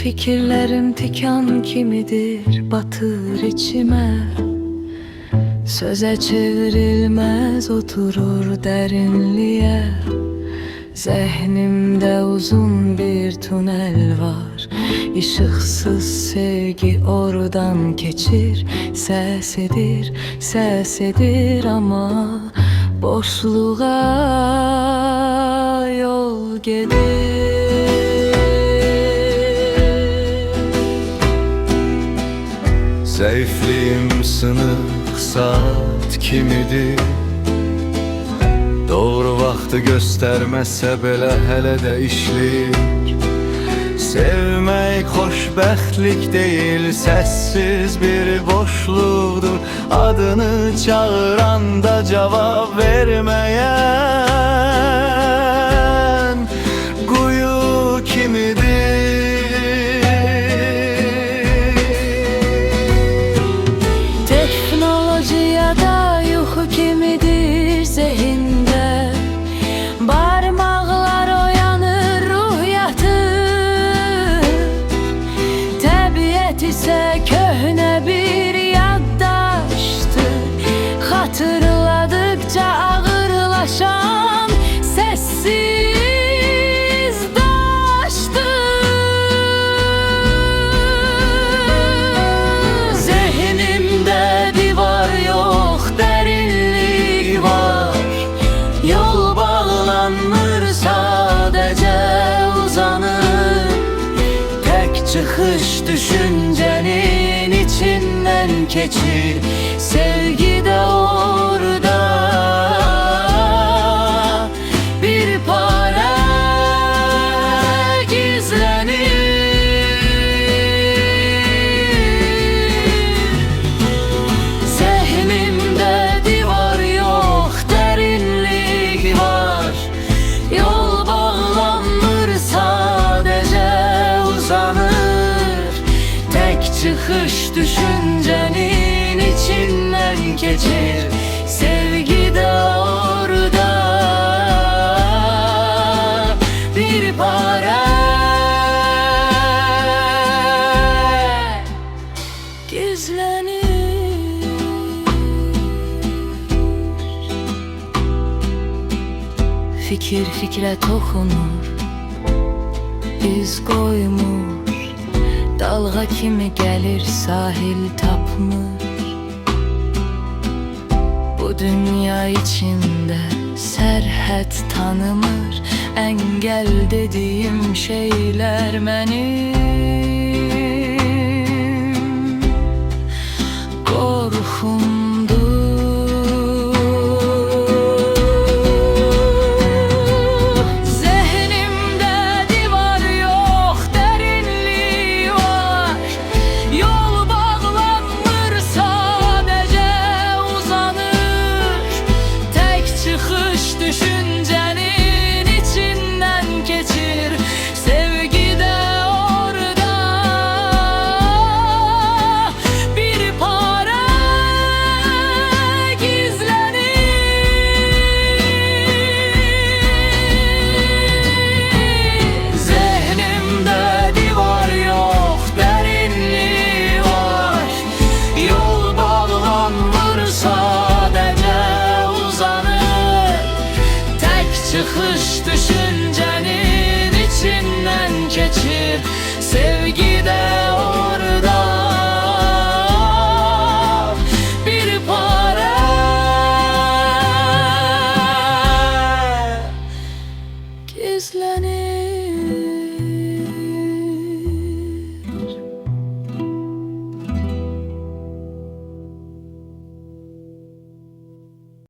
Fikirlerim tikan kimidir, batır içime. Söze çevrilmez, oturur derinliğe. Zihnimde uzun bir tünel var. Işıksız sevgi oradan geçir. Sesidir, sesidir ama boşluğa yol gelir. Zayıflığım sınık saat kimidir. Doğru vaxtı gösterməsə belə hələ də işləyir. Sevmək xoşbəxtlik deyil, səssiz bir boşluqdur. Adını çağıranda cavab verməyən quyu kimidir. Teknolojiya da yuxu kimidir zihində. Barmaqlar oyanır ruhiyatı. Təbiət isə köhnə bir yaddaşdır. Xatırladıkça ağırlaşan sessiz daşdır. Zihnimdə divar yox, dərinlik var. Yol bağlanmır, sadəcə uzanır. Tək çıxış düşüncənin içindən keçir. Sevgi də orada bir parə gizlənir. Zehnimdə divar yox, dərinlik var. Yol bağlanmır, sadəcə uzanır. Tək çıxış düşüncənin içindən keçir. Sevgi də orada bir parə gizlənir. Fikir fikrə toxunur, iz qoymur. Dalğa kimi gəlir, sahil tapmır. Bu dünya içində sərhəd tanımır. Əngəl dediyim şeylər mənim qorxumdur. Zehnimdə divar yox, dərinlik var. Yol bağlanmır, sadəcə uzanır. Tək çıxış düşüncənin içindən keçir. Sevgi də orada bir parə gizlənir. Zehnimdə divar yox, dərinlik var. Yol bağlanmır, sadəcə uzanır. Tək çıxış düşüncənin içindən keçir. Sevgi də